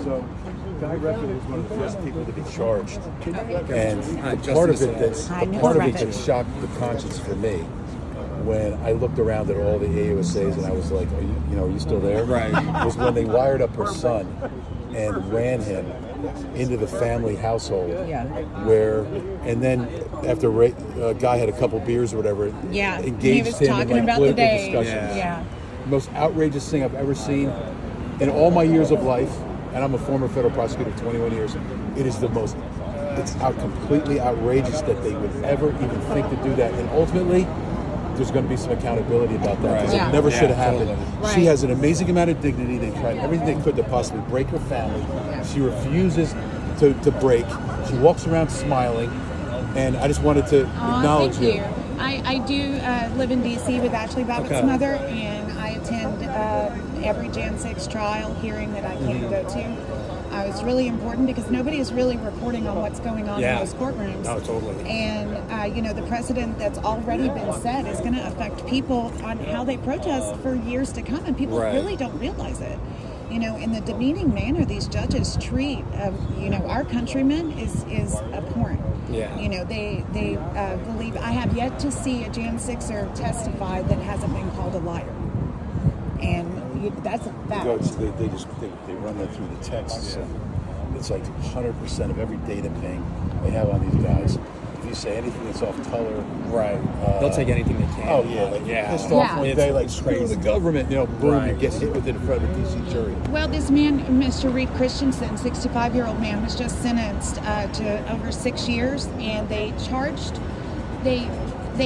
So, Guy Redford was one of the first people to be charged, and the part of it that shocked the conscience for me, when I looked around at all the AUSAs and I was like, are you still there? Right. Was when they wired up her son and ran him into the family household. Yeah. And then after Guy had a couple beers or whatever, engaged him in like political discussions. Yeah. The most outrageous thing I've ever seen in all my years of life, and I'm a former federal prosecutor of 21 years, it's completely outrageous that they would ever even think to do that. And ultimately, there's going to be some accountability about that because it never should have happened. Totally. Right. She has an amazing amount of dignity. They tried everything they could to possibly break her family. She refuses to break. She walks around smiling, and I just wanted to acknowledge thank you. I do live in D.C. with Ashley Babbitt's mother, and I attend every Jan 6 trial hearing that I can go to. It's really important because nobody is really reporting on what's going on in those courtrooms. No, totally. And, the precedent that's already been set is going to affect people on how they protest for years to come, and people really don't realize it. In the demeaning manner these judges treat, our countrymen is abhorrent. Yeah. They believe. I have yet to see a Jan 6er testify that hasn't been called a liar. And that's a fact. They run that through the texts. So it's like 100% of every data ping they have on these guys. If you say anything that's off color, they'll take anything they can. Oh yeah, pissed off one day, like screw the government, boom, you get hit with it in front of a DC jury. Well, this man, Mr. Reed Christensen, 65-year-old man, was just sentenced to over 6 years, and they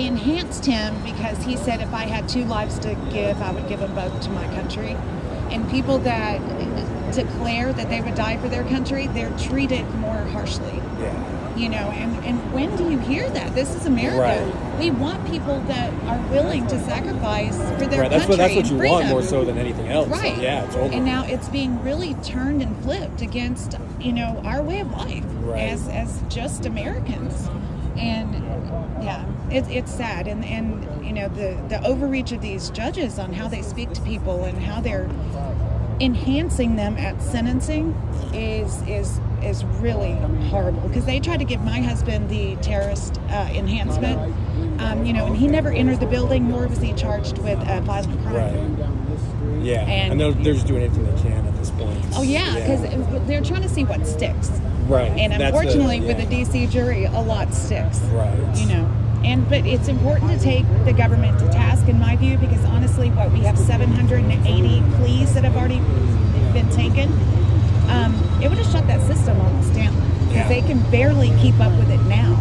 enhanced him because he said if I had 2 lives to give, I would give them both to my country. And people that declare that they would die for their country, they're treated more harshly. Yeah. And when do you hear that? This is America. Right. We want people that are willing to sacrifice for their country. That's what you freedom. Want more so than anything else. Right. Yeah, totally. And now it's being really turned and flipped against, our way of life as just Americans. And it's sad. And the overreach of these judges on how they speak to people and how they're enhancing them at sentencing is really horrible, because they tried to give my husband the terrorist enhancement, and he never entered the building, nor was he charged with violent crime. Right. Yeah, and they're just doing anything they can at this point. Oh yeah, because they're trying to see what sticks. Right. And unfortunately, with the D.C. jury, a lot sticks. Right. But it's important to take the government to task, in my view, because honestly, we have 780 pleas that have already been taken. It would have shut that system almost down, because they can barely keep up with it now.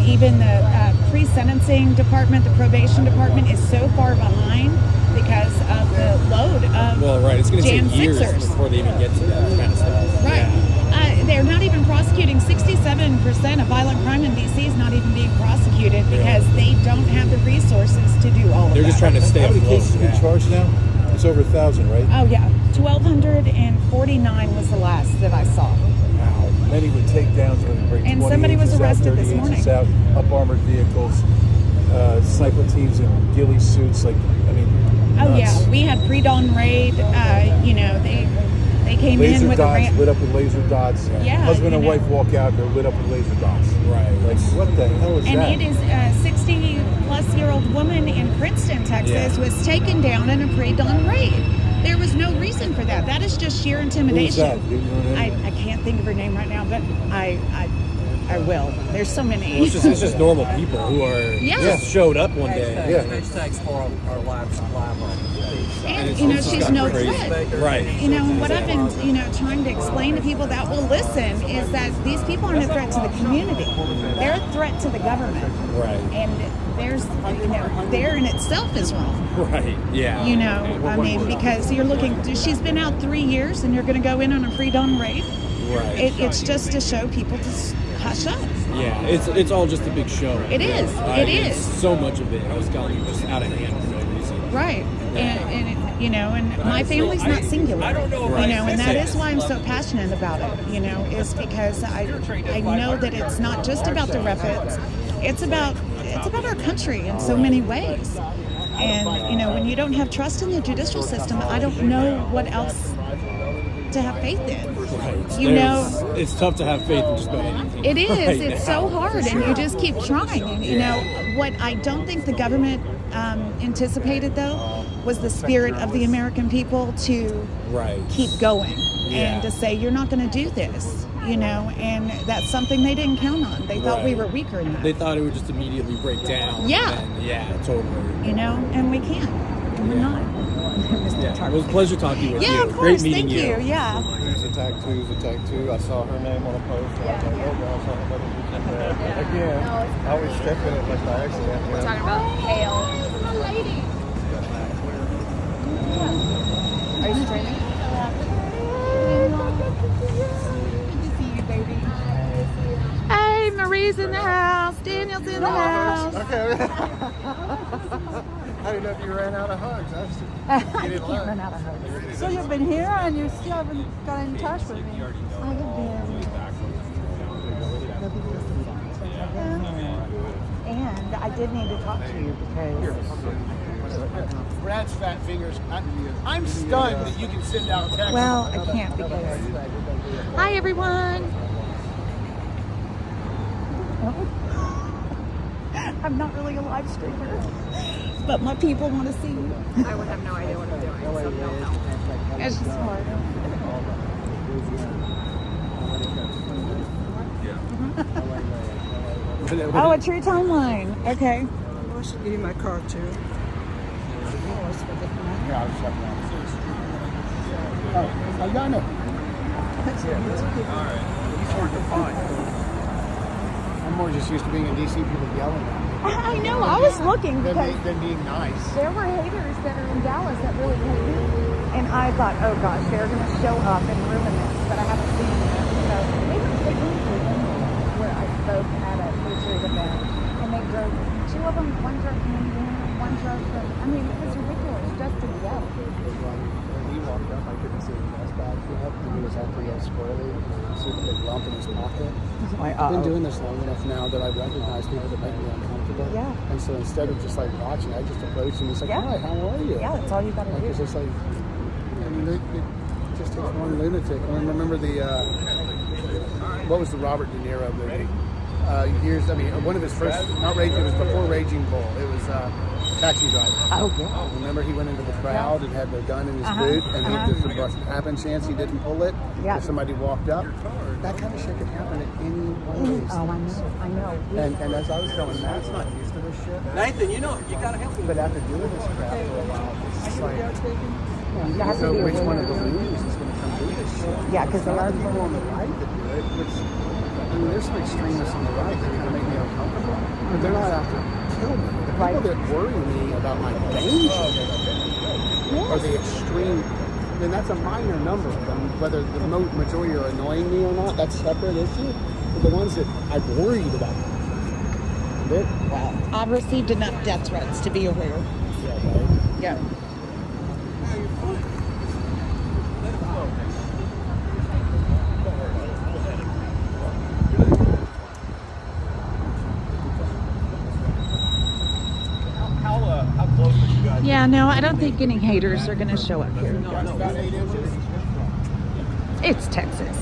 Even the pre-sentencing department, the probation department, is so far behind because of the load of it's going to take years Sixers. before they even get to that kind of stuff. Right. Yeah. They're not even prosecuting. 67% of violent crime in D.C. is not even being prosecuted because they don't have the resources to do all of that. They're just trying to stay How many afloat. cases are charged now? It's over 1,000, right? Oh, yeah. 1,249 was the last that I saw. Wow. Many with takedowns when they break And 20 somebody was inches out, arrested 30 this morning. inches out, up armored vehicles, sniper teams in ghillie suits. Oh, nuts. yeah. We had pre-dawn raid. They came Laser in with dots, a ramp. lit up with laser dots. Yeah, Husband and wife walk out, they're lit up with laser dots. Right. Like, what the hell is And that? it is a 60-plus-year-old woman in Princeton, Texas, was taken down in a pre-dawn raid. There was no reason for that. That is just sheer intimidation. Who's that? Do you know her name? I can't think of her name right now, but I will. There's so many. Well, it's just normal people who are just showed up one day. Hashtags for our live And, it's she's just no crazy. threat. Right. And what I've been, trying to explain to people that will listen is that these people aren't a threat to the community. They're a threat to the government. Right. And there's, there in itself is wrong. Right. Yeah. Because you're looking, she's been out 3 years and you're going to go in on a pre-dawn raid. Right. It's just to show people to hush up. Yeah. It's all just a big show. It is. It's so much of it has gotten just out of hand for no reason. Right. And my family's not singular. And that is why I'm so passionate about it, is because I know that it's not just about the Refits. It's about our country in so many ways. And, when you don't have trust in the judicial system, I don't know what else to have faith in. Right. You know, it's tough to have faith in just about anything. it is. right It's now, so hard, and you just keep trying. And you know what I don't think the government anticipated, though, was the spirit of the American people to keep going and to say, you're not going to do this, you know, and that's something they didn't count on. They thought we were weaker than that. They thought it would just immediately break down. Yeah. And, totally. You know, and we can't. And we're not. Yeah. It was a pleasure talking with you. Yeah, of course. Great meeting Thank you. Yeah. Who's attack two? I saw her name on a post. And I was like, oh, God, I saw her name. Again, I always step in it like by accident. We're talking about hail. Are you streaming? Hey, Marie's in the house. Daniel's in the house. Okay. I didn't know if you ran out of hugs. I just You can't run out of hugs. So you've been here and you still haven't got in touch with me. I have been. And I did need to talk to you because Brad's fat fingers. I'm stunned that you can send out text. well, I can't because Hi, everyone. I'm not really a live streamer. But my people want to see you. I would have no idea what I'm doing, so don't know. It's just hard. Oh, a true timeline. Okay. I should give you my card too. I got it. I'm more just used to being in DC, people yelling at me. I know. I was looking because Than being nice. there were haters that are in Dallas that really hate me. And I thought, oh gosh, they're going to show up and ruin this, but I haven't seen them. So they went to England where I spoke at a Patriot event, and they drove, two of them, one drove from Indiana, one drove from, I mean, it was ridiculous just to go. When he walked up, I couldn't see his mask back yet. And he was acting all squirrely. See the big lump in his pocket. I've been doing this long enough now that I recognize people that make me uncomfortable. Yeah. And so instead of just like watching, I just approach him. He's like, hi, how are you? Yeah, that's all you got to do. It's just like, I mean, it just takes one lunatic. I remember what was the Robert De Niro movie? One of his first, not Raging, it was before Raging Bull. It was Taxi Driver. Oh, yeah. Remember he went into the crowd and had the gun in his boot, and if the happen chance he didn't pull it, if somebody walked up, that kind of shit could happen at any one of these things. I know. And as I was telling Matt's not used to this shit. Nathan, you gotta help me. But after doing this crap for a while, it's just like, You have to so be which one aware. of the movies is going to come do this shit? Yeah, because There are people on the right that do it, which, I mean, there's some extremists on the right that kind of make me uncomfortable, but they're not out to kill me. The people that worry me about my danger are the extreme, I mean, that's a minor number of them, whether the majority are annoying me or not, that's a separate issue, but the ones that I'm worried about, Wow. I've received enough death threats to be aware. Yeah. How close are you guys? Yeah, no, I don't think any haters are going to show up here. It's Texas.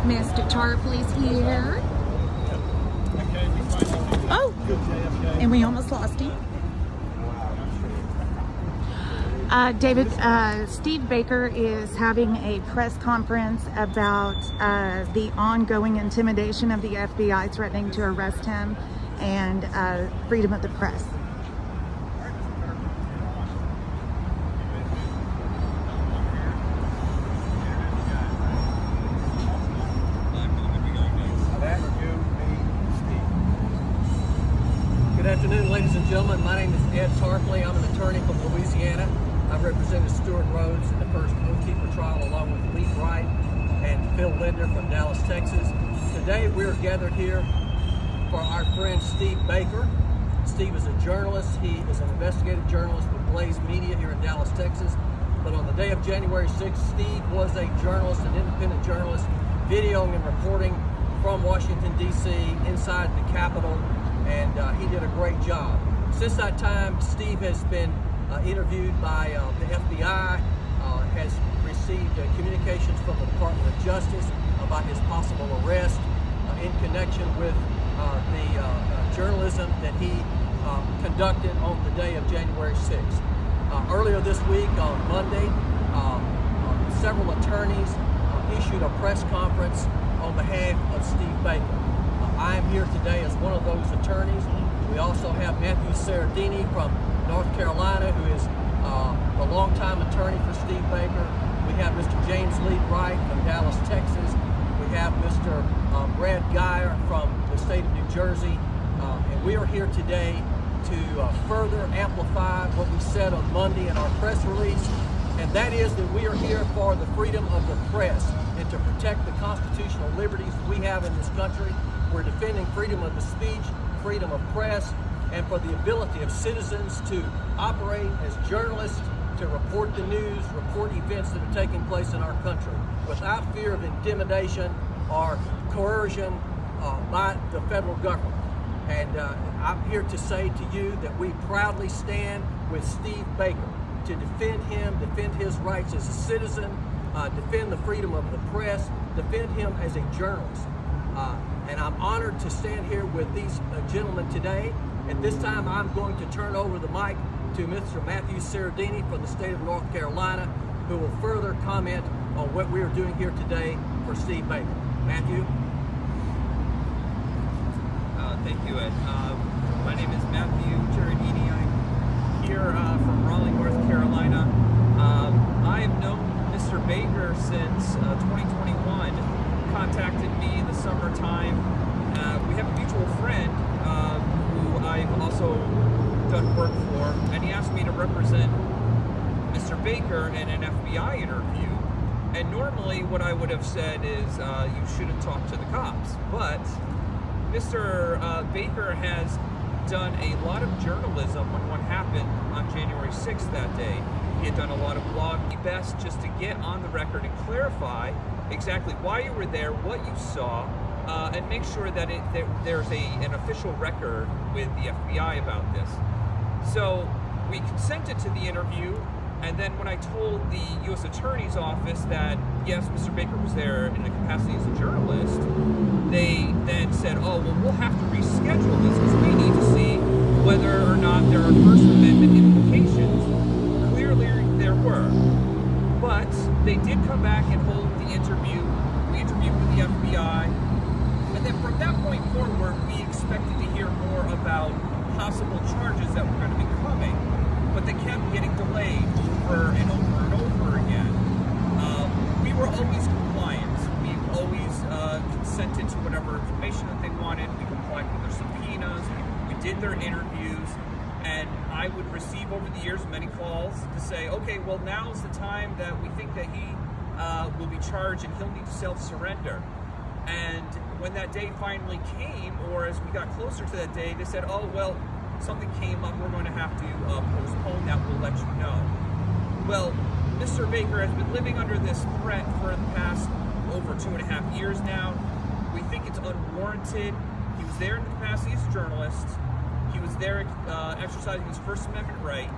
Mr. Tarpley's here. Oh, and we almost lost him. Steve Baker is having a press conference about the ongoing intimidation of the FBI threatening to arrest him and freedom of the press. Good afternoon, ladies and gentlemen. My name is Ed Tarpley. I'm an attorney from Louisiana. I've represented Stuart Rhodes in the first Bookkeeper trial along with Lee Wright and Phil Linder from Dallas, Texas. Today we are gathered here for our friend Steve Baker. Steve is a journalist. He is an investigative journalist with Blaze Media here in Dallas, Texas. But on the day of January 6th, Steve was a journalist, an independent journalist videoing and reporting from Washington, D.C., inside the Capitol, and he did a great job. Since that time, Steve has been interviewed by the FBI, has received communications from the Department of Justice about his possible arrest in connection with the journalism that he conducted on the day of January 6th. Earlier this week, on Monday, several attorneys issued a press conference on behalf of Steve Baker. I am here today as one of those attorneys. We also have Matthew Sardini from North Carolina, who is the longtime attorney for Steve Baker. We have Mr. James Lee Wright from Dallas, Texas. We have Mr. Brad Geyer from the state of New Jersey. And we are here today to further amplify what we said on Monday in our press release, and that is that we are here for the freedom of the press and to protect the constitutional liberties we have in this country. We're defending freedom of the speech, freedom of press, and for the ability of citizens to operate as journalists, to report the news, report events that are taking place in our country without fear of intimidation or coercion by the federal government. And I'm here to say to you that we proudly stand with Steve Baker to defend him, defend his rights as a citizen, defend the freedom of the press, defend him as a journalist. And I'm honored to stand here with these gentlemen today. At this time, I'm going to turn over the mic to Mr. Matthew Sardini from the state of North Carolina, who will further comment on what we are doing here today for Steve Baker. Matthew? Thank you, Ed. My name is Matthew Sardini. I'm here from Raleigh, North Carolina. I have known Mr. Baker since 2021. Contacted me in the summertime. We have a mutual friend who I've also done work for, and he asked me to represent Mr. Baker in an FBI interview. And normally what I would have said is you shouldn't talk to the cops, but Mr. Baker has done a lot of journalism on what happened on January 6th that day. He had done a lot of blogging, best just to get on the record and clarify exactly why you were there, what you saw, and make sure that there's an official record with the FBI about this. So we consented to the interview, and then when I told the U.S. Attorney's Office that, yes, Mr. Baker was there in the capacity as a journalist, they then said, oh, well, we'll have to reschedule this because we need to see whether or not there are First Amendment implications. Clearly, there were. But they did come back and hold the interview. We interviewed with the FBI. And then from that point forward, we expected to hear more about possible charges that were going to be coming. But they kept getting delayed over and over and over again. We were always compliant. We always consented to whatever information that they wanted. We complied with their subpoenas. We did their interviews. And I would receive over the years many calls to say, okay, well, now is the time that we think that he will be charged and he'll need to self-surrender. And when that day finally came, or as we got closer to that day, they said, oh, well, something came up, we're going to have to postpone that, we'll let you know. Well, Mr. Baker has been living under this threat for the past over 2.5 years now. We think it's unwarranted. He was there in the capacity as a journalist. He was there exercising his First Amendment right,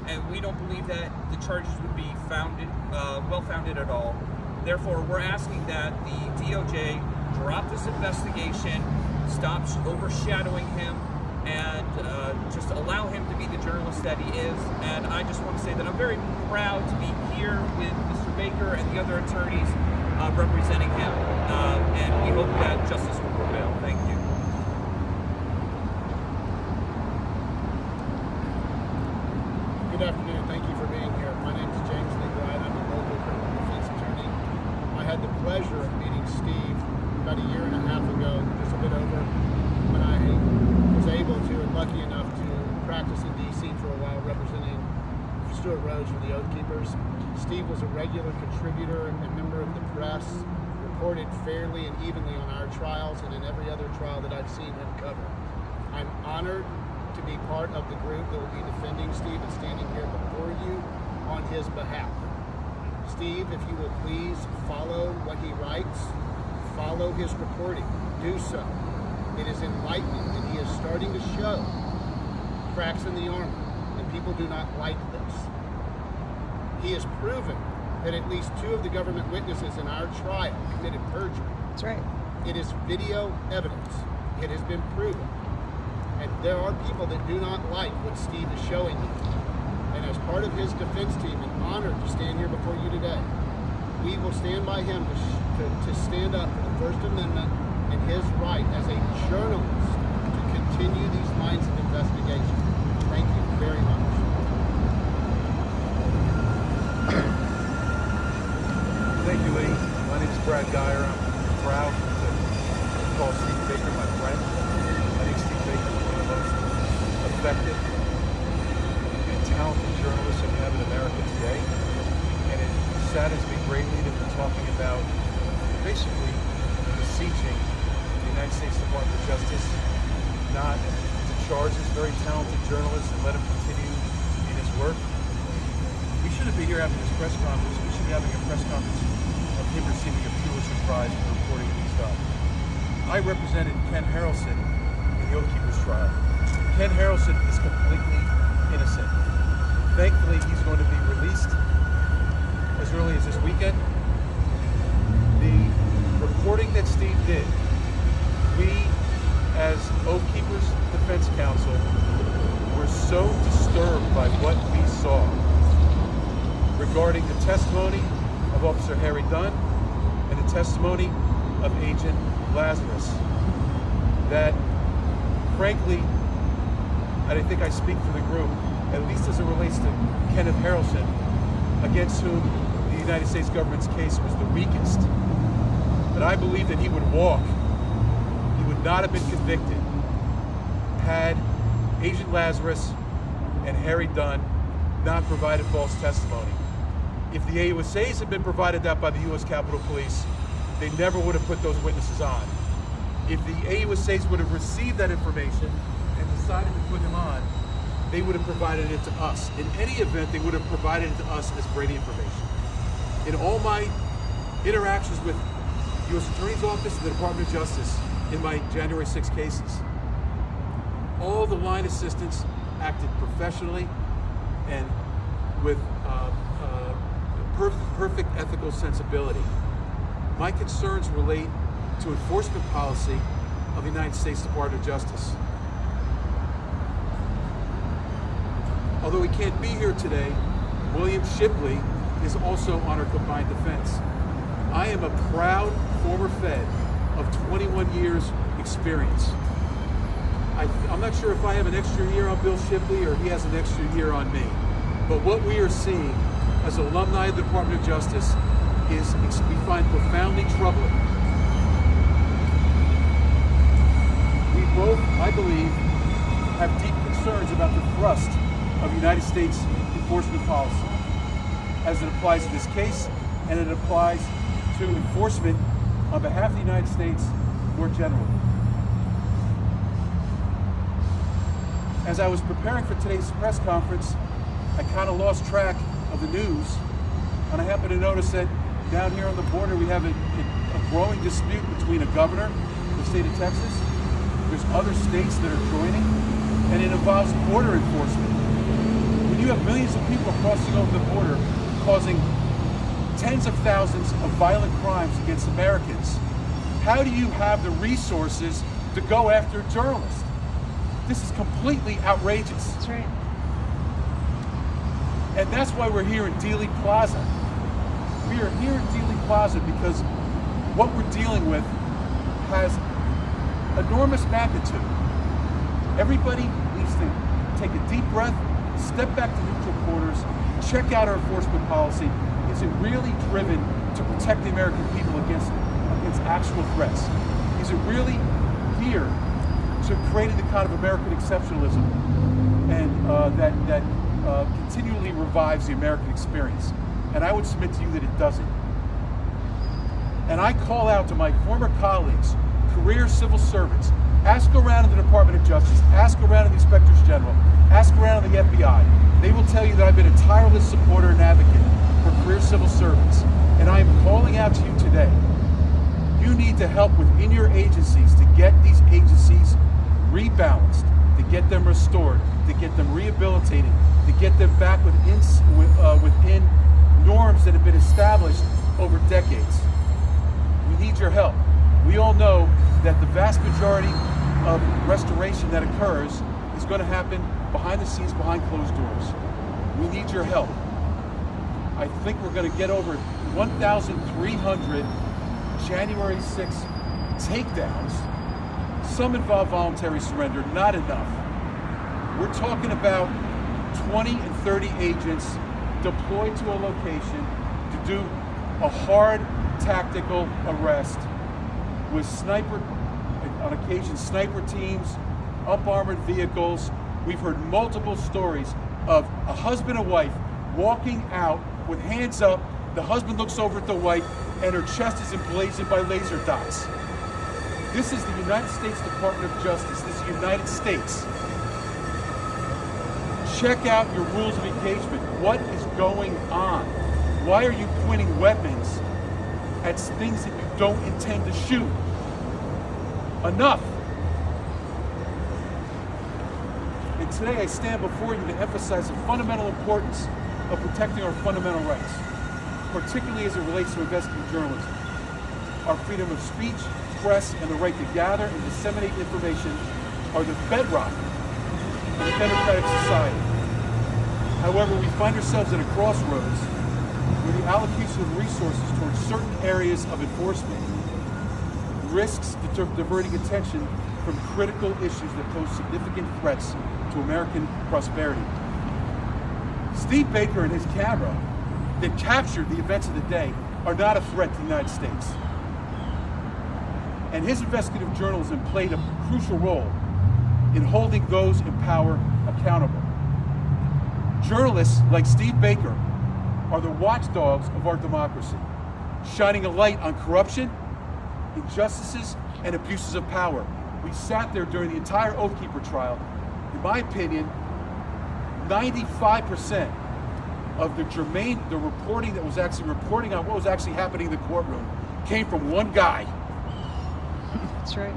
and we don't believe that the charges would be well-founded at all. Therefore, we're asking that the DOJ drop this investigation, stop overshadowing him, and just allow him to be the journalist that he is. And I just want to say that I'm very proud to be here with Mr. Baker and the other attorneys representing him. And we hope that justice will prevail. Thank you. Good afternoon. Thank you for being here. My name is James Lee Wright. I'm a local criminal defense attorney. I had the pleasure of meeting Steve about 1.5 years ago, just a bit over, when I was able to and lucky enough to practice in D.C. for a while representing Stuart Rhodes for the Oath Keepers. Steve was a regular contributor and a member of the press, reported fairly and evenly on our trials and in every other trial that I've seen him cover. I'm honored to be part of the group that will be defending Steve and standing here before you on his behalf. Steve, if you will please follow what he writes, follow his reporting, do so. It is enlightening, and he is starting to show cracks in the armor, and people do not like this. He has proven that at least 2 of the government witnesses in our trial committed perjury. That's right. It is video evidence. It has been proven. And there are people that do not like what Steve is showing you. And as part of his defense team, and honored to stand here before you today, we will stand by him to stand up for the First Amendment and his right as a journalist to continue these lines of investigation. Thank you very much. Thank you, Lee. My name is Brad Geyer. I'm proud to call Steve Baker my friend. I think Steve Baker is one of the most effective and talented journalists that we have in America today. And it saddens me greatly that we're talking about basically beseeching the United States Department of Justice not to charge this very talented journalist and let him continue in his work. We shouldn't be here having this press conference. We should be having a press conference of him receiving a Pulitzer Prize for reporting what he's done. I represented Ken Harrelson in the Oath Keepers trial. Ken Harrelson is completely innocent. Thankfully, he's going to be released as early as this weekend. The reporting that Steve did, we as Oath Keepers Defense Counsel were so disturbed by what we saw regarding the testimony of Officer Harry Dunn and the testimony of Agent Lazarus that, frankly, I think I speak for the group, at least as it relates to Kenneth Harrelson, against whom the United States government's case was the weakest, that I believe that he would walk, he would not have been convicted had Agent Lazarus and Harry Dunn not provided false testimony. If the AUSAs had been provided that by the U.S. Capitol Police, they never would have put those witnesses on. If the AUSAs would have received that information and decided to put him on, they would have provided it to us. In any event, they would have provided it to us as Brady information. In all my interactions with the U.S. Attorney's Office and the Department of Justice in my January 6 cases, all the line assistants acted professionally and with perfect ethical sensibility. My concerns relate to enforcement policy of the United States Department of Justice. Although he can't be here today, William Shipley is also on our combined defense. I am a proud former Fed of 21 years experience. I'm not sure if I have an extra year on Bill Shipley or he has an extra year on me. But what we are seeing as alumni of the Department of Justice is we find profoundly troubling. We both, I believe, have deep concerns about the thrust of United States enforcement policy as it applies to this case, and it applies to enforcement on behalf of the United States more generally. As I was preparing for today's press conference, I kind of lost track of the news, and I happened to notice that down here on the border we have a growing dispute between a governor in the state of Texas. There's other states that are joining, and it involves border enforcement. When you have millions of people crossing over the border, causing tens of thousands of violent crimes against Americans, how do you have the resources to go after journalists? This is completely outrageous. That's right. And that's why we're here in Dealy Plaza. We are here in Dealy Plaza because what we're dealing with has enormous magnitude. Everybody needs to take a deep breath, step back to neutral quarters, check out our enforcement policy. Is it really driven to protect the American people against actual threats? Is it really here to creating the kind of American exceptionalism and that continually revives the American experience? And I would submit to you that it doesn't. And I call out to my former colleagues, career civil servants, ask around in the Department of Justice, ask around in the Inspectors General, ask around in the FBI. They will tell you that I've been a tireless supporter and advocate for career civil servants. And I am calling out to you today. You need to help within your agencies to get these agencies rebalanced, to get them restored, to get them rehabilitated, to get them back within norms that have been established over decades. We need your help. We all know that the vast majority of restoration that occurs is going to happen behind the scenes, behind closed doors. We need your help. I think we're going to get over 1,300 January 6th takedowns. Some involve voluntary surrender, not enough. We're talking about 20 and 30 agents deployed to a location to do a hard tactical arrest with on occasion sniper teams, up-armored vehicles. We've heard multiple stories of a husband and wife walking out with hands up. The husband looks over at the wife and her chest is emblazoned by laser dots. This is the United States Department of Justice. This is the United States. Check out your rules of engagement. What is going on? Why are you pointing weapons at things that you don't intend to shoot? Enough. And today I stand before you to emphasize the fundamental importance of protecting our fundamental rights, particularly as it relates to investigative journalism. Our freedom of speech, press, and the right to gather and disseminate information are the bedrock of a democratic society. However, we find ourselves at a crossroads where the allocation of resources towards certain areas of enforcement risks diverting attention from critical issues that pose significant threats to American prosperity. Steve Baker and his camera that captured the events of the day are not a threat to the United States. And his investigative journalism played a crucial role in holding those in power accountable. Journalists like Steve Baker are the watchdogs of our democracy, shining a light on corruption, injustices, and abuses of power. We sat there during the entire Oath Keeper trial. In my opinion, 95% of the reporting that was actually reporting on what was actually happening in the courtroom came from one guy. That's right.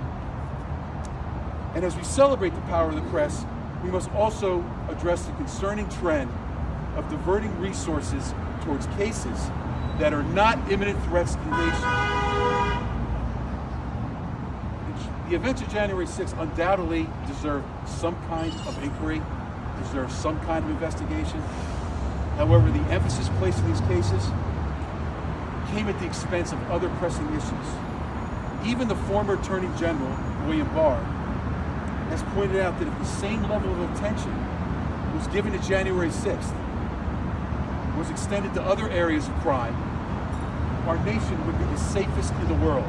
And as we celebrate the power of the press, we must also address the concerning trend of diverting resources towards cases that are not imminent threats to the nation. The events of January 6th undoubtedly deserve some kind of inquiry, deserve some kind of investigation. However, the emphasis placed in these cases came at the expense of other pressing issues. Even the former Attorney General, William Barr, has pointed out that if the same level of attention was given to January 6th, was extended to other areas of crime, our nation would be the safest in the world.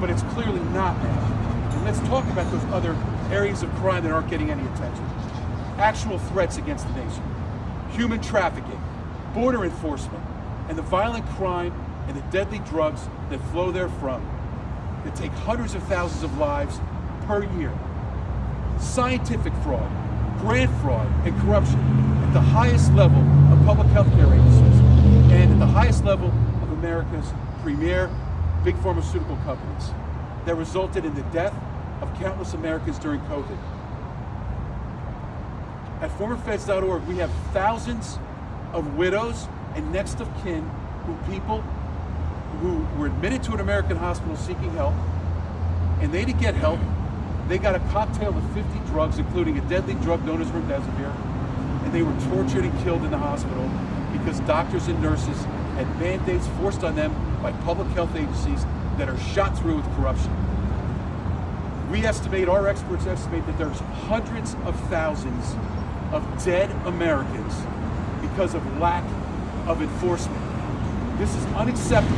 But it's clearly not now. And let's talk about those other areas of crime that aren't getting any attention. Actual threats against the nation. Human trafficking, border enforcement, and the violent crime and the deadly drugs that flow therefrom, that take hundreds of thousands of lives per year. Scientific fraud, grant fraud, and corruption at the highest level of public health care agencies and at the highest level of America's premier big pharmaceutical companies that resulted in the death of countless Americans during COVID. At formerfeds.org, we have thousands of widows and next of kin people who were admitted to an American hospital seeking help, and they didn't get help. They got a cocktail of 50 drugs, including a deadly drug known as remdesivir, and they were tortured and killed in the hospital because doctors and nurses had mandates forced on them by public health agencies that are shot through with corruption. Our experts estimate that there's hundreds of thousands of dead Americans because of lack of enforcement. This is unacceptable.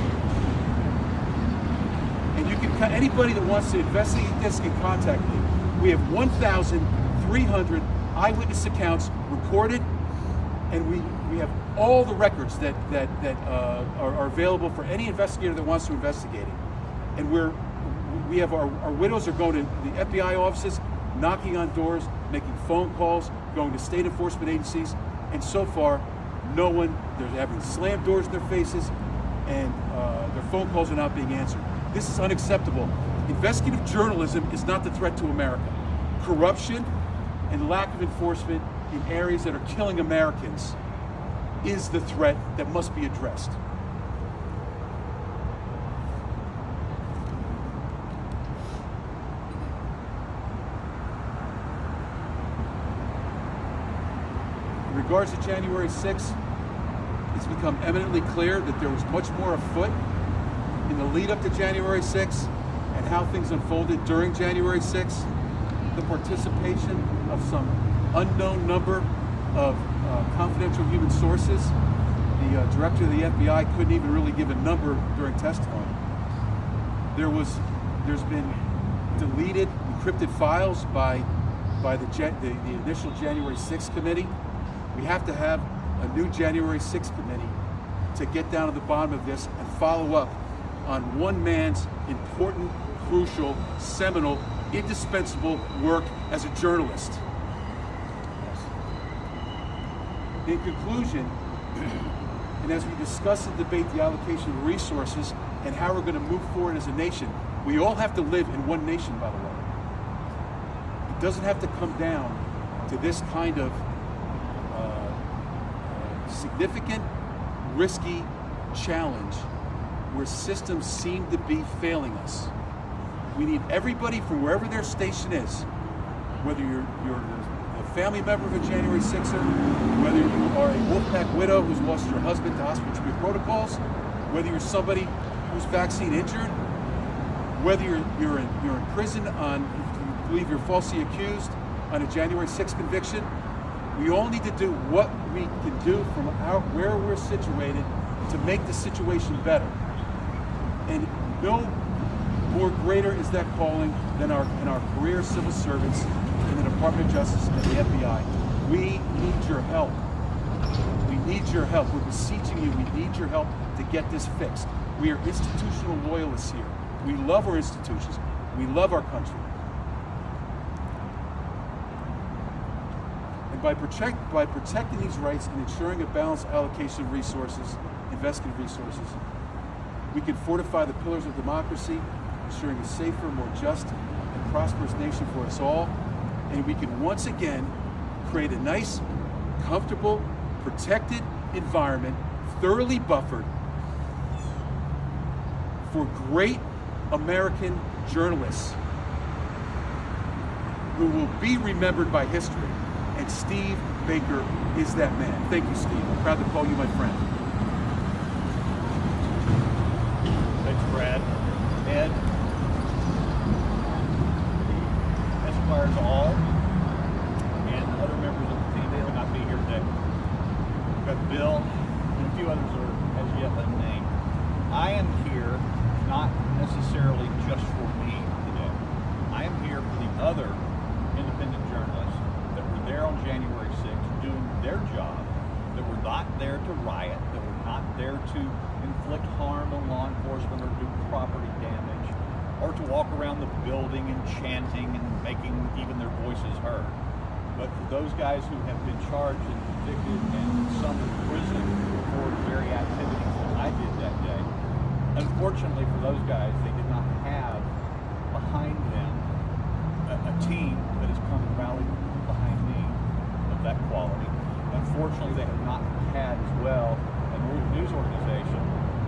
And anybody that wants to investigate this can contact me. We have 1,300 eyewitness accounts recorded, and we have all the records that are available for any investigator that wants to investigate it. And we have our widows are going to the FBI offices, knocking on doors, making phone calls, going to state enforcement agencies, and so far, no one, they're having slammed doors in their faces, and their phone calls are not being answered. This is unacceptable. Investigative journalism is not the threat to America. Corruption and lack of enforcement in areas that are killing Americans is the threat that must be addressed. In regards to January 6th, it's become eminently clear that there was much more afoot in the lead up to January 6th and how things unfolded during January 6th. The participation of some unknown number of confidential human sources. The director of the FBI couldn't even really give a number during testimony. There's been deleted, encrypted files by the initial January 6th committee. We have to have a new January 6th committee to get down to the bottom of this and follow up on one man's important, crucial, seminal, indispensable work as a journalist. In conclusion, and as we discuss and debate the allocation of resources and how we're going to move forward as a nation, we all have to live in one nation, by the way. It doesn't have to come down to this kind of significant, risky challenge where systems seem to be failing us. We need everybody from wherever their station is, whether you're a family member of a January 6er, whether you are a Wolfpack widow who's lost your husband to hospital protocols, whether you're somebody who's vaccine injured, whether you're in prison on, you believe you're falsely accused on a January 6th conviction. We all need to do what we can do from where we're situated to make the situation better. And no more greater is that calling than our career civil servants in the Department of Justice and the FBI. We need your help. We need your help. We're beseeching you. We need your help to get this fixed. We are institutional loyalists here. We love our institutions. We love our country. And by protecting these rights and ensuring a balanced allocation of resources, investigative resources, we can fortify the pillars of democracy, ensuring a safer, more just, and prosperous nation for us all. And we can once again create a nice, comfortable, protected environment, thoroughly buffered for great American journalists who will be remembered by history. And Steve Baker is that man. Thank you, Steve. I'm proud to call you my friend. Thanks, Brad. Ed, Esquires all, and other members of the team, they will not be here today. We've got Bill, and a few others are as yet unnamed. I am here not necessarily just for me today. I am here for the other independent journalists that were there on January 6th doing their job, that were not there to riot, that were not there to inflict harm on law enforcement or do property damage, or to walk around the building and chanting and making even their voices heard. But for those guys who have been charged and convicted and some in prison for the very activities that I did that day, unfortunately for those guys, they did not have behind them a team that has come and rallied behind me of that quality. Unfortunately, they have not had as well a news organization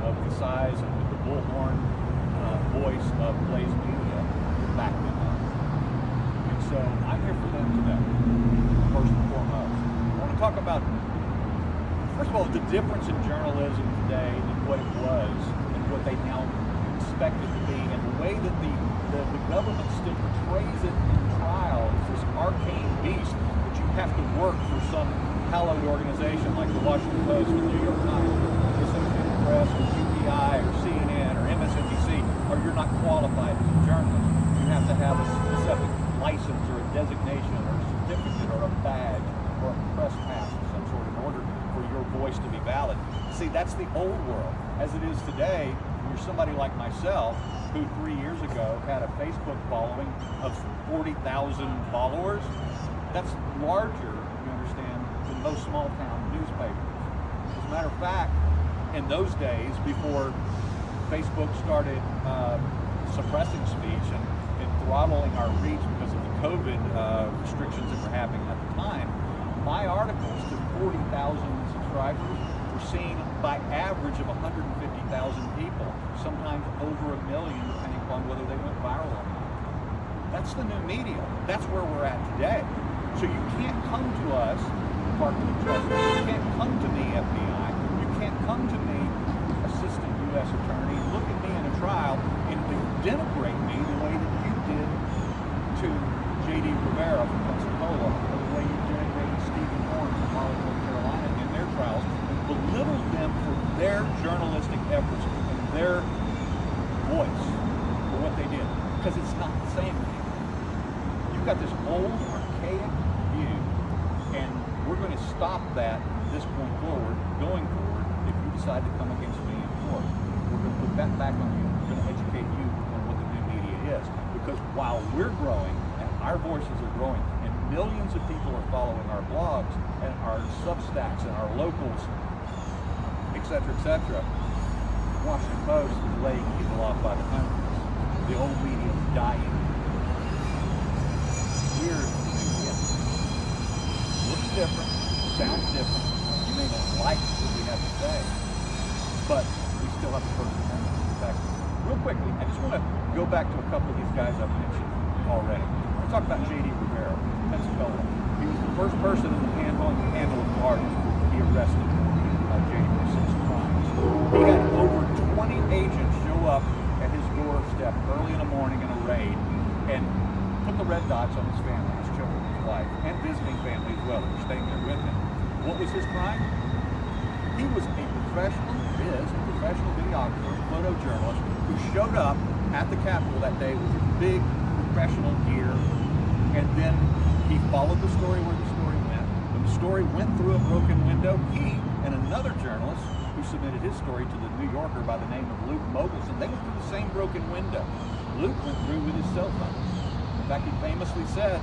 of the size and with the bullhorn voice of Blaze Media to back them up. And so I'm here for them today, first and foremost. I want to talk about, first of all, the difference in journalism today than what it was and what they now expect it to be, and the way that the government still portrays it in trial as this arcane beast that you have to work for some hallowed organization like the Washington Post or the New York Times, or Associated Press, or UPI, or CNN, or MSNBC, or you're not qualified as a journalist. You have to have a specific license or a designation or a certificate or a badge or a press pass of some sort in order for your voice to be valid. See, that's the old world. As it is today, you're somebody like myself who 3 years ago had a Facebook following of 40,000 followers. That's larger, you understand, than most small town newspapers. As a matter of fact, in those days, before Facebook started suppressing speech and throttling our reach because of the COVID restrictions that were happening at the time, my articles to 40,000 subscribers were seen by average of 150,000 people, sometimes over 1 million, depending upon whether they went viral or not. That's the new media. That's where we're at today. So you can't come to us, Department of Justice. You can't come to me, FBI. You can't come to me, Assistant U.S. Attorney, look at me in a trial and denigrate me the way that you did to J.D. Rivera from Pensacola, or the way you denigrated Stephen Horn from Raleigh, North Carolina in their trials, and belittled them for their journalistic efforts and their voice for what they did. Because it's not the same anymore. You've got this old, archaic view, and we're going to stop that this point forward, going forward, if you decide to come against me in court. We're going to put that back on you. We're going to educate you on what the new media is. Because while we're growing, and our voices are growing, and millions of people are following our blogs, and our Substacks, and our locals, etc., etc., Washington Post is laying people off by the hundreds. The old media is dying. We're the new media. Looks different, sounds different. You may not like what we have to say, but we still have the First Amendment to protect us. Real quickly, I just want to go back to a couple of these guys I've mentioned already. We're talking about J.D. Rivera, Pensacola. He was the first person in the panhandle of Florida to be arrested J.D. for 6 crimes. He had over 20 agents show up at his doorstep early in the morning in a raid and put the red dots on his family, his children, his wife, and visiting family as well that were staying there with him. What was his crime? He was a professional videographer, photojournalist who showed up at the Capitol that day with his big professional gear, and then he followed the story where the story went. When the story went through a broken window, he and another journalist who submitted his story to the New Yorker by the name of Luke Mogelson, they went through the same broken window. Luke went through with his cell phone. In fact, he famously said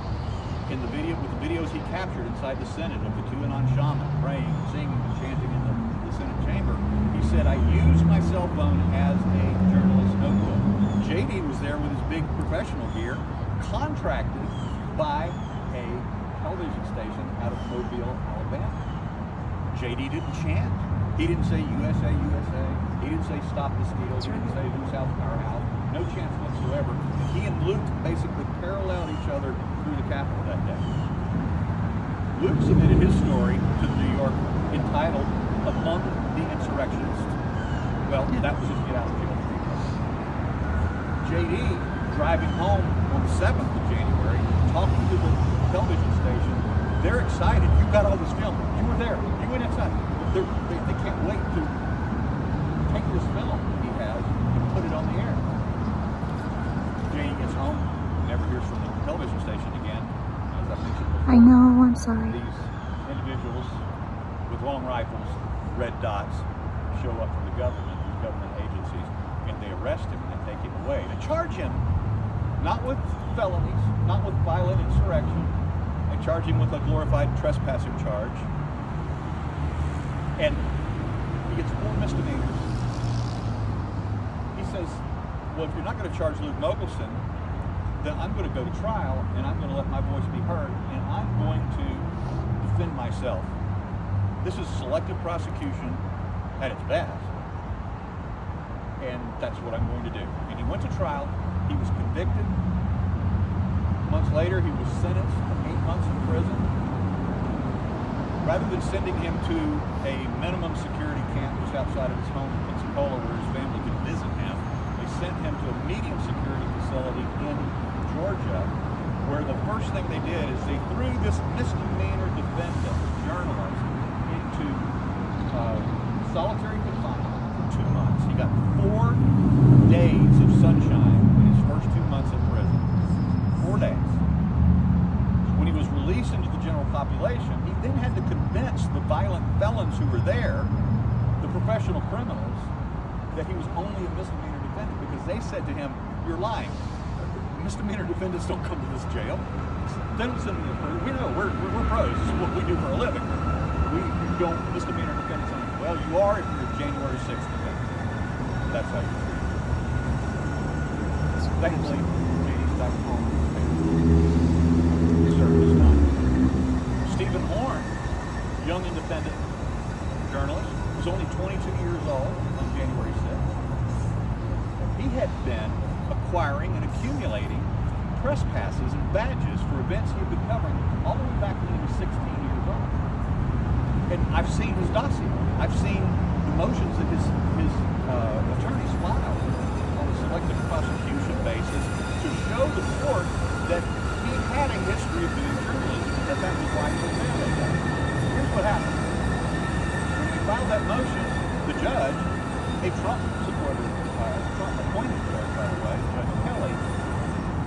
in the video, with the videos he captured inside the Senate of the QAnon shaman praying, singing, and chanting in the Senate chamber, he said, "I use my cell phone as a journalist notebook." JD was there with his big professional gear, contracted by a television station out of Mobile, Alabama. JD didn't chant. He didn't say USA, USA. He didn't say stop mosquitoes. He didn't say loose out our house. No chance whatsoever. And he and Luke basically paralleled each other through the Capitol that day. Luke submitted his story to the New Yorker entitled "Among the Insurrectionists." Well, that was his get out of jail free card. JD, driving home on the 7th of January, talking to the television station, they're excited. You got all this film. You were there. You went inside. They can't wait to take this film he has and put it on the air. Jane gets home, never hears from the television station again. As I mentioned before, I know, I'm sorry. these individuals with long rifles, red dots, show up from the government, these government agencies, and they arrest him and take him away. To charge him, not with felonies, not with violent insurrection. They charge him with a glorified trespassing charge. And he gets 4 misdemeanors. He says, well, if you're not going to charge Luke Mogelson, then I'm going to go to trial and I'm going to let my voice be heard and I'm going to defend myself. This is selective prosecution at its best. And that's what I'm going to do. And he went to trial. He was convicted. Months later, he was sentenced to 8 months in prison. Rather than sending him to a minimum security camp just outside of his home in Pensacola where his family could visit him, they sent him to a medium security facility in Georgia, where the first thing they did is they threw this misdemeanor defendant, journalist, into solitary confinement for 2 months. He got 4 days of sunshine in his first 2 months in prison. 4 days. When he was released into the general population, he then had to convince the violent felons who were there, the professional criminals, that he was only a misdemeanor defendant because they said to him, "You're lying. Misdemeanor defendants don't come to this jail. They don't send them to prison. We know, we're pros. This is what we do for a living. We don't misdemeanor defendants only." Well, you are if you're a January 6th defendant. That's how you treat it. Thankfully, Katie's back home. Service done. Stephen Horn, young independent journalist, was only 22 years old on January 6th. He had been acquiring and accumulating press passes and badges for events he had been covering all the way back when he was 16 years old. And I've seen his dossier. I've seen the motions that his attorneys filed on a selective prosecution basis to show the court that he had a history of doing journalism and that was why he was there. Here's what happened. When we filed that motion, the judge, a Trump supporter, Trump appointed judge, by the way, Judge Kelly,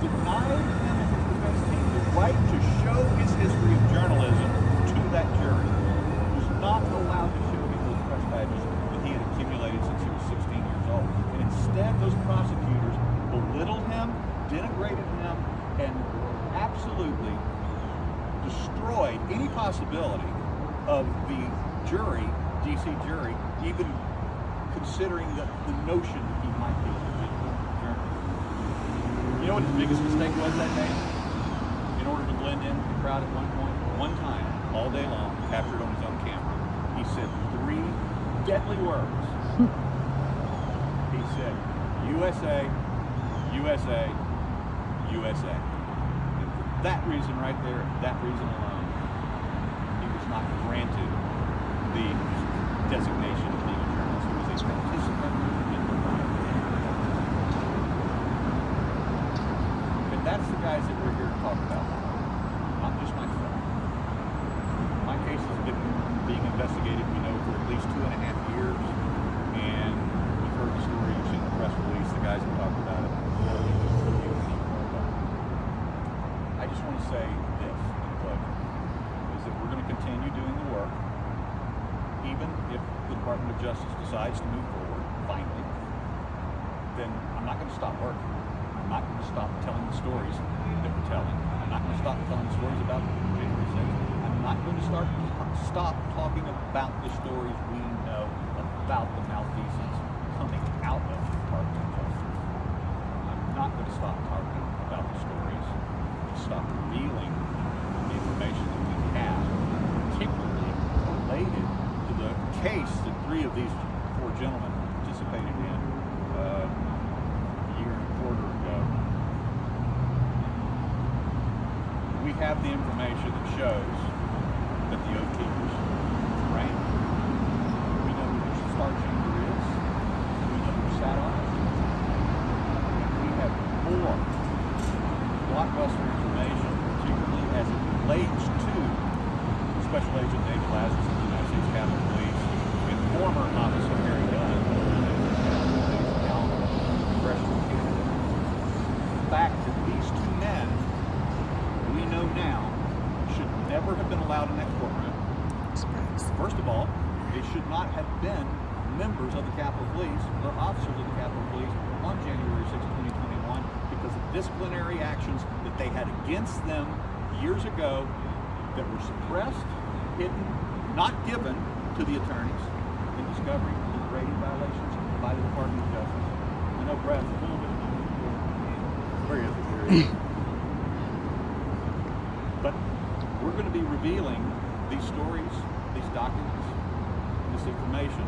denied him and his defense team the right to show his history of journalism to that jury. He was not allowed to show him those press badges that he had accumulated since he was 16 years old. And instead, those prosecutors belittled him, denigrated him, and absolutely destroyed any possibility of the jury, DC jury, even considering the notion that he might be a legitimate journalist. You know what his biggest mistake was that day? In order to blend in the crowd at one time, all day long, captured on his own camera, he said 3 deadly words. He said, USA, USA, USA. And for that reason right there, that reason alone, he was not granted the designation of being a journalist. He was a participant in the crime. And that's the guys that we're here to talk about, not just myself. My case has been being investigated, we know, for at least 2.5 years, and we've heard the story, you've seen the press release, the guys that talked about it. I just want to say this in closing, is that we're going to continue doing the work, even if the Department of Justice decides to move forward, finally, then I'm not going to stop working. I'm not going to stop telling the stories that we're telling. I'm not going to stop telling the stories about January 6th. I'm not going to stop talking about the stories we know about the malfeasance coming out of the Department of Justice. I'm not going to stop talking about the stories, stop revealing the information that we have, particularly related to the case that 3 of these 4 gentlemen participated in a year and a quarter ago. We have the information that shows that the Oath Keepers ran. We know who the Star Chamber is. We know who sat on it. We have more blockbuster information, particularly as it relates to Special Agent Dealy Plaza of the United States Capitol Police and former Officer Harry Dunn, now congressional candidate. The fact that these 2 men, we know now, should never have been allowed in that courtroom. First of all, they should not have been members of the Capitol Police or officers of the Capitol Police on January 6, 2021 because of disciplinary actions that they had against them years ago that were suppressed, hidden, not given to the attorneys in discovery and rating violations by the Department of Justice. I know Brad's a little bit. Where is it? Here it is. But we're going to be revealing these stories, these documents, this information.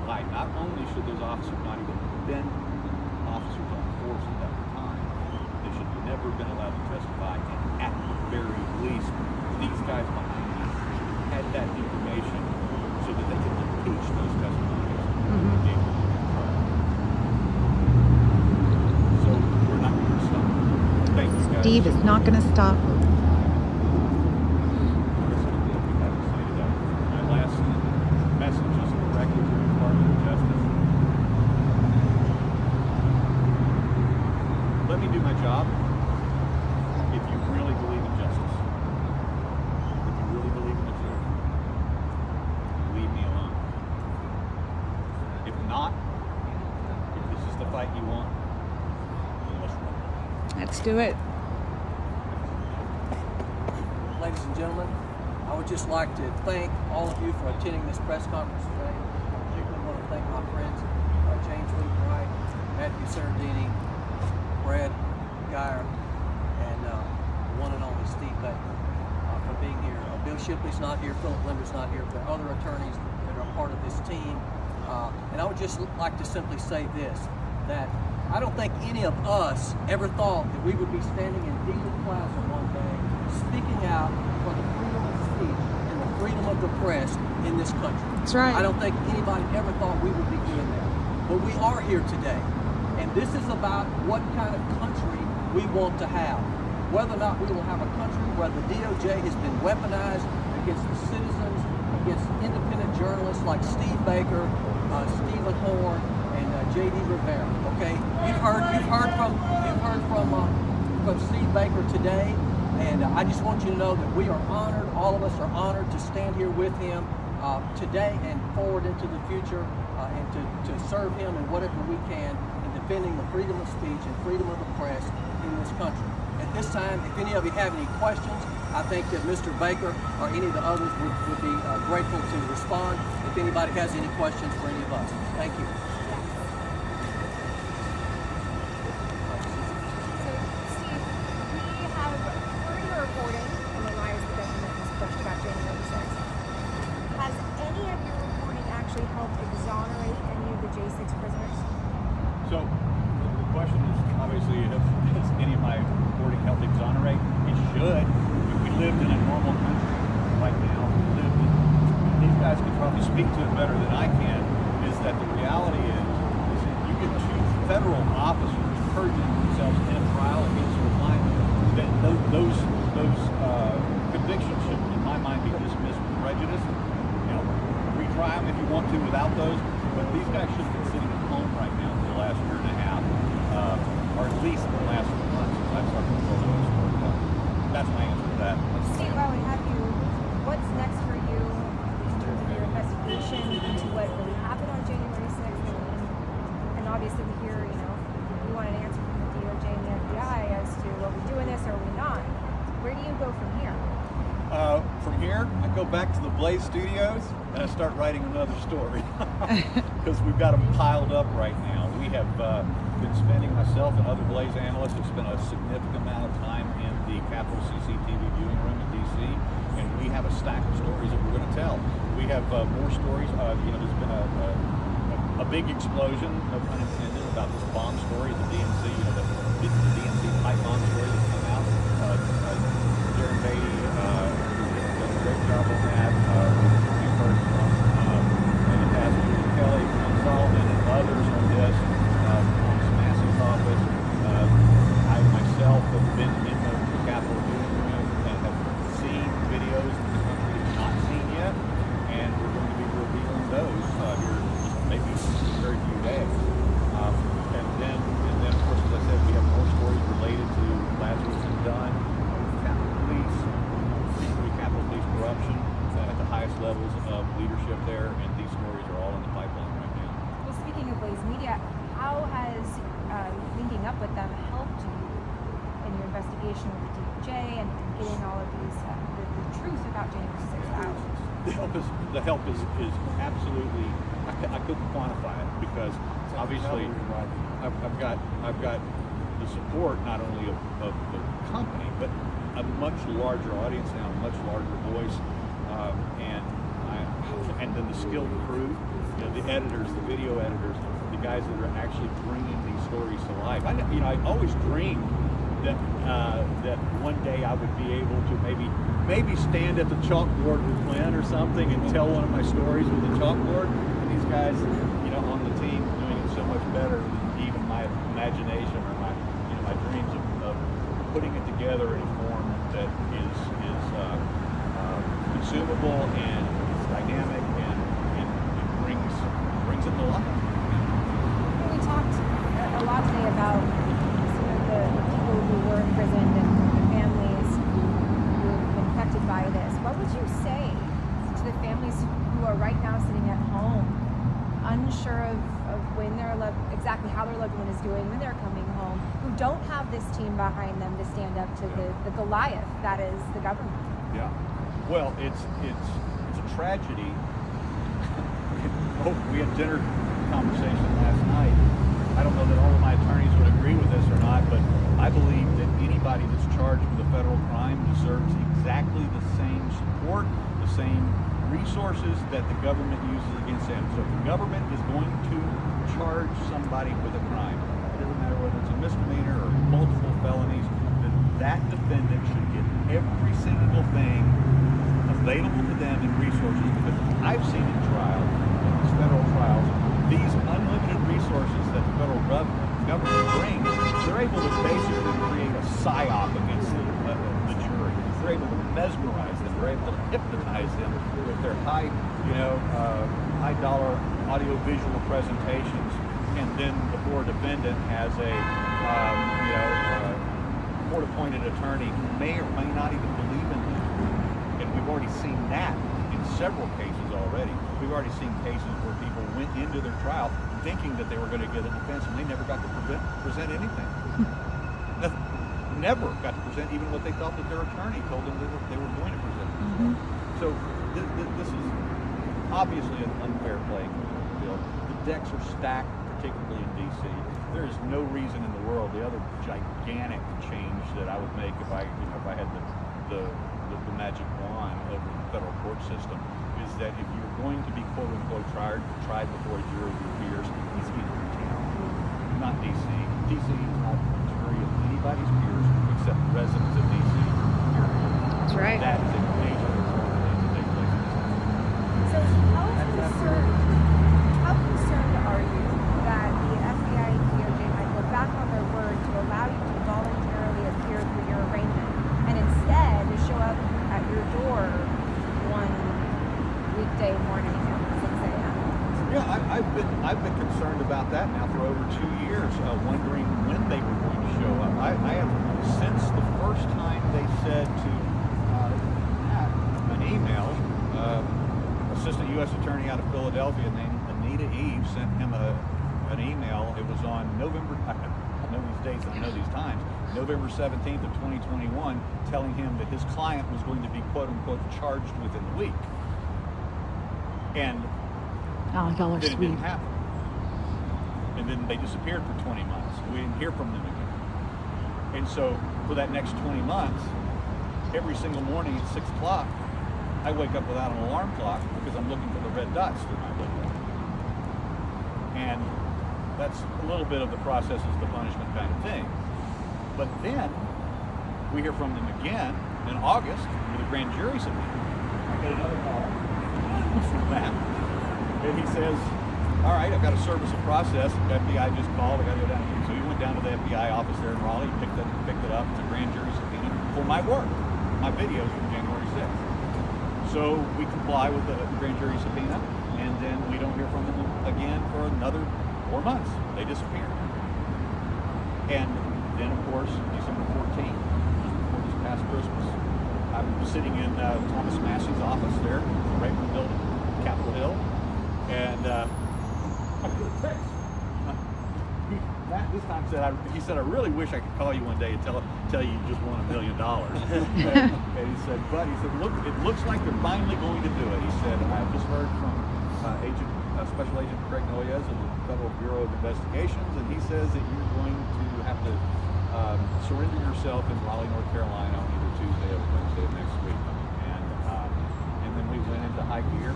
Why not only should those officers not even have been officers on the force at that time, they should have never been allowed to testify, and at the very least, these guys behind me should have had that information so that they could impeach those testimonies. So we're not going to stop. Thank you, guys. Steve is not going to stop. Let me do my job if you really believe in justice. If you really believe in the truth, leave me alone. If not, if this is the fight you want, then let's run. Let's do it. Ladies and gentlemen, I would just like to thank all of you for attending this press conference today. I particularly want to thank my friends, James Lee Wright, Matthew Sardini, Brad Geyer and one and only Steve Baker for being here. Bill Shipley's not here, Philip Linder's not here, but other attorneys that are part of this team. And I would just like to simply say this, that I don't think any of us ever thought that we would be standing in Dealy Plaza one day speaking out for the freedom of speech and the freedom of the press in this country. That's right. I don't think anybody ever thought we would be doing that. But we are here today. And this is about what kind of country we want to have. Whether or not we will have a country where the DOJ has been weaponized against the citizens, against independent journalists like Steve Baker, Stephen Horn, and J.D. Rivera. Okay, you've heard from Steve Baker today, and I just want you to know that we are honored. All of us are honored to stand here with him today and forward into the future, and to serve him in whatever we can in defending the freedom of speech and freedom of the press in this country. At this time, if any of you have any questions, I think that Mr. Baker or any of the others would be grateful to respond if anybody has any questions for any of us. Thank you. So the question is obviously, has any of my reporting helped exonerate? It should. If we lived in a normal country right now, these guys could probably speak to it better than I can, is that the reality is that you can choose federal officers purging themselves in a trial against your client. That those convictions should, in my mind, be dismissed with prejudice. You know, retry them if you want to without those. But these guys should have been sitting at home right now for the last year and a half, or at least the last 4 months since I started controlling this story. That's my answer to that. Steve, I would have you, what's next for you in terms of your investigation into what really happened on January 6th? And obviously we hear, we want an answer from the DOJ and the FBI as to are we doing this or are we not? Where do you go from here? From here, I go back to the Blaze Studios and I start writing another story because we've got them piled up right now. We have been spending, myself and other Blaze analysts have spent a significant amount of time in the Capitol CCTV viewing room in DC, and we have a stack of stories that we're going to tell. We have more stories. There's been a big explosion, no pun intended, about this bomb story at the DNC. The DNC pipe bomb story that came out. Darren Beatty did a great job on that. We've heard from Ambassador Kelly, John Solomon, and others on this. Thomas Massey's office. I myself have been in the Capitol viewing room and have seen videos that the country has not seen yet, and we're going to be revealing those here maybe in a very few days. And then, of course, as I said, we have more stories related to Lazarus and Dunn, Capitol Police, particularly Capitol Police corruption at the highest levels of leadership there, and these stories are all in the pipeline right now. Well, speaking of Blaze Media, how has linking up with them helped you in your investigation with the DOJ and getting all of these, the truth about January 6th out? The help is absolutely, I couldn't quantify it because obviously I've got the support not only of the company but a much larger audience now, a much larger voice, and then the skilled crew, the editors, the video editors, the guys that are actually bringing these stories to life. I always dreamed that one day I would be able to maybe stand at the chalkboard with Glenn or something and tell one of my stories with a chalkboard. And these guys, on the team doing it so much better than even my imagination or my dreams of putting it together in a form that is consumable and it's dynamic and brings it to life. We talked a lot today about some of the people who were imprisoned and the families who have been affected by this. What would you say to the families who are right now sitting at home, unsure of when exactly how their loved one is doing, when they're coming home, who don't have this team behind them to stand up to the Goliath that is the government? Yeah. Well, it's a tragedy. We had dinner conversation last night, I don't know that all of my attorneys would agree with this or not, but I believe that anybody that's charged with a federal crime deserves exactly the same support, the same resources that the government uses against them. So if the government is going to charge somebody with a crime, it doesn't matter whether it's a misdemeanor or multiple felonies, then that defendant should get every single thing available to them in resources, because I've seen in trial, in these federal trials, these unlimited resources that the federal government brings, they're able to basically create a psyop against the jury. They're able to mesmerize them. They're able to hypnotize them with their high dollar audio-visual presentations, and then the poor defendant has a court-appointed attorney who may or may not even believe in them. And we've already seen that in several cases already. We've already seen cases where people went into their trial thinking that they were going to get a defense, and they never got to present anything. Never got to present even what they thought that their attorney told them they were going to present. Mm-hmm. So this is obviously an unfair playing field. The decks are stacked, particularly in D.C. There is no reason in the world. The other gigantic change that I would make if I had the magic wand over the federal court system is that if you're going to be quote unquote tried before a jury of your peers, it needs to be in your town, not D.C. D.C. is not a jury of anybody's peers except residents of D.C. That's right. That is a major reform that needs to take place. So how concerned are you that the FBI and DOJ might go back on their word to allow you to voluntarily appear for your arraignment, and instead to show up at your door one weekday morning at 6 a.m.? Yeah, I've been concerned about that now for over 2 years, wondering when they were going to show up. I have, since the first time they said to an email, Assistant U.S. Attorney out of Philadelphia named Anita Eve sent him an email. It was on November, I know these dates, I know these times, November 17th of 2021, telling him that his client was going to be quote unquote charged within the week. And y'all are then it sweet. didn't happen. And then they disappeared for 20 months. We didn't hear from them again. And so for that next 20 months, every single morning at 6 o'clock, I wake up without an alarm clock because I'm looking for the red dots through my window. And that's a little bit of the process is the punishment kind of thing. But then we hear from them again in August with a grand jury subpoena. I get another call from that. And he says, all right, I've got a service of process. The FBI just called. I got to go down. So he went down to the FBI office there in Raleigh, picked it up. It's a grand jury subpoena for my work, my videos from January 6th. So we comply with the grand jury subpoena, and then we don't hear from them again for another 4 months. They disappear. And then, of course, December 14th, just past Christmas, I was sitting in Thomas Massey's office there, right in the building, Capitol Hill, and I get a text. Matt this time he said, I really wish I could call you one day and tell you you just won $1 million. And he said, but he said, look, it looks like they're finally going to do it. He said, I just heard from Special Agent Craig Noyes of the Federal Bureau of Investigations, and he says that you're going to have to surrender yourself in Raleigh, North Carolina on either Tuesday or Wednesday of next week. And then we went into high gear.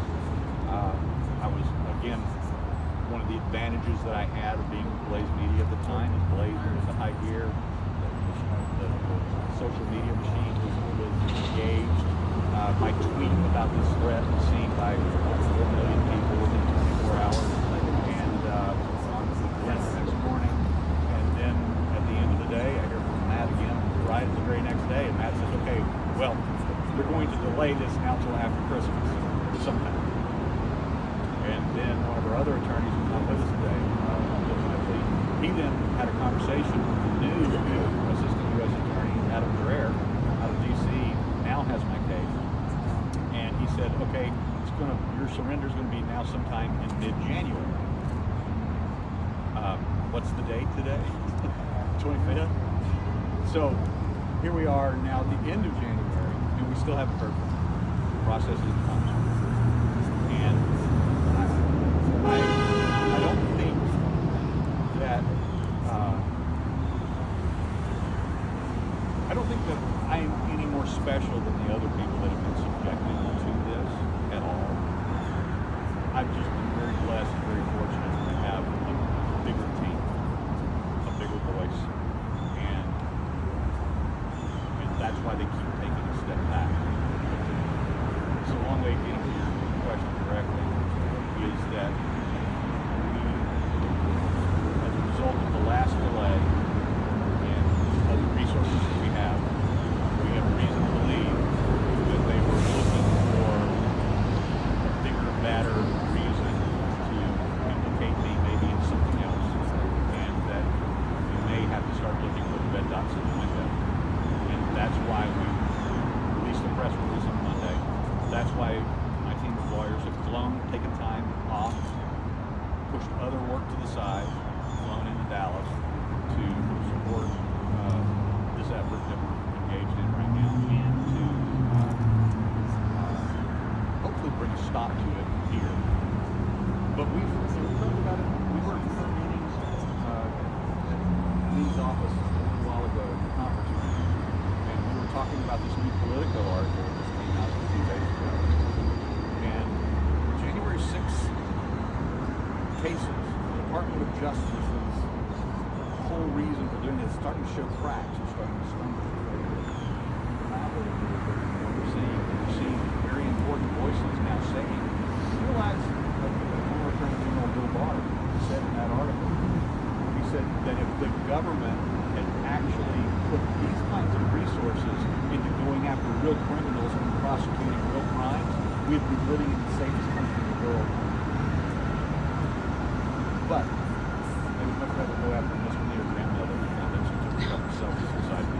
I was, again, one of the advantages that I had of being with Blaze Media at the time is Blaze was the high gear. The social media machine was engaged. My tweet about this threat was seen by 4 million people within 24 hours. And went the next morning. And then at the end of the day, I hear from Matt again, right the very next day. And Matt says, okay, well, they're going to delay this now till after Christmas sometime. And then one of our other attorneys who's not with us today, he then had a conversation with the new Assistant U.S. Attorney, Adam Dreher, out of D.C., now has my case. And he said, okay, your surrender is going to be now sometime in mid-January. What's the date today? 25th? So here we are now at the end of January, and we still haven't heard from him. The process is on. And I don't think that don't think that I'm any more special than the other people that have been subjected to this at all. I've just been very blessed and very fortunate to have a bigger team, a bigger voice, and that's why they keep taking a step back. It's a long way of getting to your question directly, is that we, as a result of the last delay and of the resources that we have reason to believe that they were looking for a bigger, badder reason to implicate me maybe in something else, and that we may have to start looking for the red dots in the window. And that's why we released the press release on Monday. That's why my team of lawyers have flown, taken time off, pushed other work to the side, flown into Dallas to support this effort that we're engaged in right now, and to hopefully bring a stop to it here. But we've talked about it. We were in our meetings at Lee's office a little while ago in the conference room, and we were talking about this new Politico article that just came out a few days ago. And January 6th cases, the Department of Justice's whole reason for doing it is starting to show cracks. It's starting to stumble. We're seeing very important voices now saying, realize what the former Attorney General Bill Barr said in that article. He said that if the government had actually put these kinds of resources into going after real criminals and prosecuting real crimes, we'd be living in the safest country in the world. But they would much rather go after Mr. Neal's grandmother and defendants who took a couple selfies inside the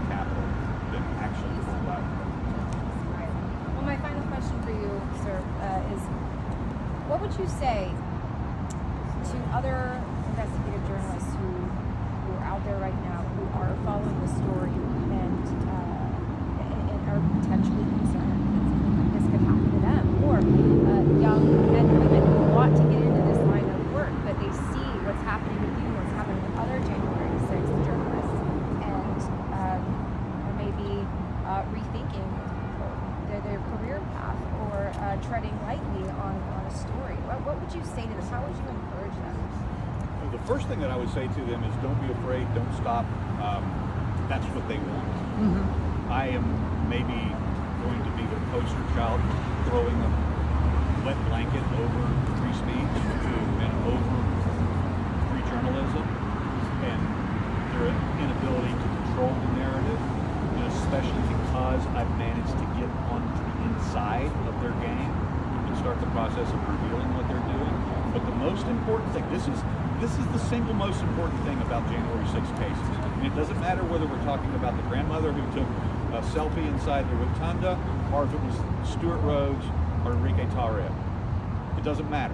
Capitol than actually pull out. Right. Well, my final question for you, sir, is what would you say to other investigative journalists who are out there right now, who are following the story and are potentially concerned that something like this could happen to them, or young men and women who want to get into this line of work, but they see what's happening with you, what's happening with other January 6th journalists, and are maybe rethinking their career path or treading lightly on a story. What would you say to them? How would you encourage them? The first thing that I would say to them is don't be afraid, don't stop. That's what they want. Mm-hmm. I am maybe going to be their poster child, throwing a wet blanket over free speech and over free journalism and their inability to control the narrative, and especially because I've managed to get onto the inside of their game and start the process of revealing what they're doing. But the most important thing, this is the single most important thing about January 6 cases. And it doesn't matter whether we're talking about the grandmother who took a selfie inside the rotunda, or if it was Stuart Rhodes or Enrique Tarrio. It doesn't matter.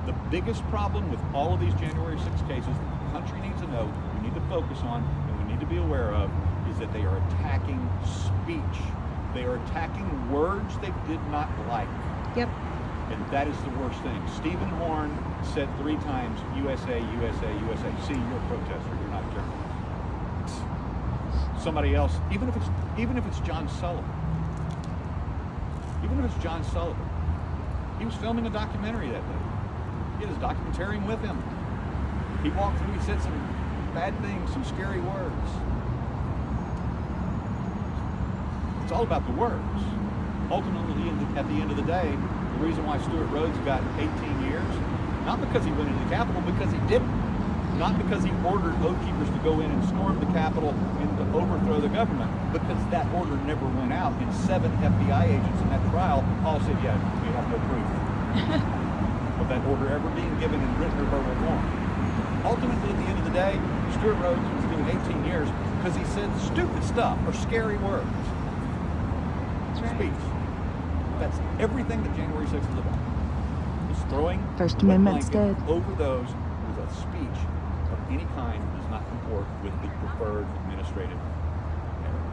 The biggest problem with all of these January 6 cases that the country needs to know, we need to focus on, and we need to be aware of, is that they are attacking speech. They are attacking words they did not like. Yep. And that is the worst thing. Stephen Horn said 3 times, USA, USA, USA. See, you're a protester, you're not a journalist. Somebody else, even if it's John Sullivan. Even if it's John Sullivan. He was filming a documentary that day. He had his documentarian with him. He walked through, he said some bad things, some scary words. It's all about the words. Ultimately, at the end of the day, the reason why Stuart Rhodes got 18 years, not because he went into the Capitol, because he didn't. Not because he ordered Oath Keepers to go in and storm the Capitol and to overthrow the government, because that order never went out, and 7 FBI agents in that trial all said, yeah, we have no proof of that order ever being given in written or verbal form. Ultimately, at the end of the day, Stuart Rhodes was doing 18 years because he said stupid stuff or scary words. That's right. Speech. That's everything that January 6th is about. It's throwing First Amendment's dead over those with a speech of any kind does not comport with the preferred administrative narrative.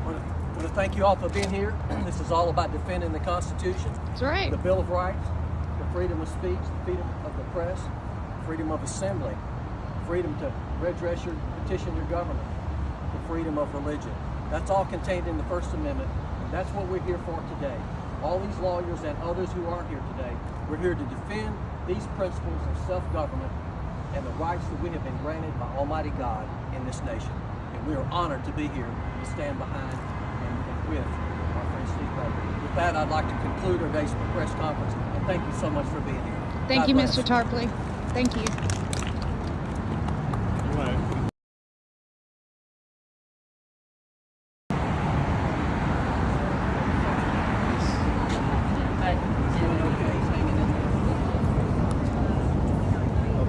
I want to thank you all for being here. This is all about defending the Constitution. That's right. The Bill of Rights, the freedom of speech, the freedom of the press, freedom of assembly, freedom to redress petition your government, the freedom of religion. That's all contained in the First Amendment, and that's what we're here for today. All these lawyers and others who aren't here today, we're here to defend these principles of self-government and the rights that we have been granted by Almighty God in this nation. And we are honored to be here to stand behind and with our friend Steve Baker. With that, I'd like to conclude our day's press conference, and thank you so much for being here. Thank God you, bless. Mr. Tarpley. Thank you.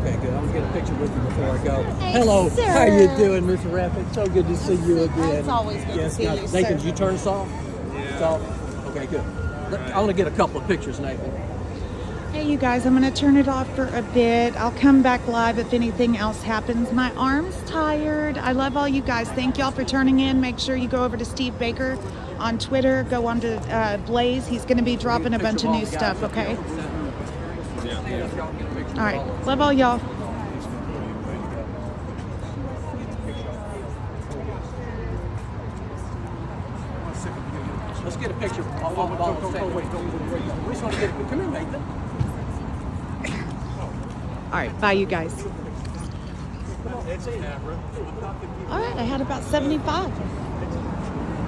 Okay, good. I'm gonna get a picture with you before I go. Hey, Hello, sir. how you doing, Mr. Rapid? So good to see you again. It's always good to see you, Nathan, sir. did you turn us off? Yeah. It's off? Okay, good. I want to get a couple of pictures, Nathan. Hey, you guys, I'm going to turn it off for a bit. I'll come back live if anything else happens. My arm's tired. I love all you guys. Thank y'all for turning in. Make sure you go over to Steve Baker on Twitter. Go on to Blaze. He's going to be dropping a bunch of new stuff, okay? All right. Love all y'all. Let's get a picture. We just want to get a picture. Come here, Nathan. All right. Bye, you guys. All right. I had about 75.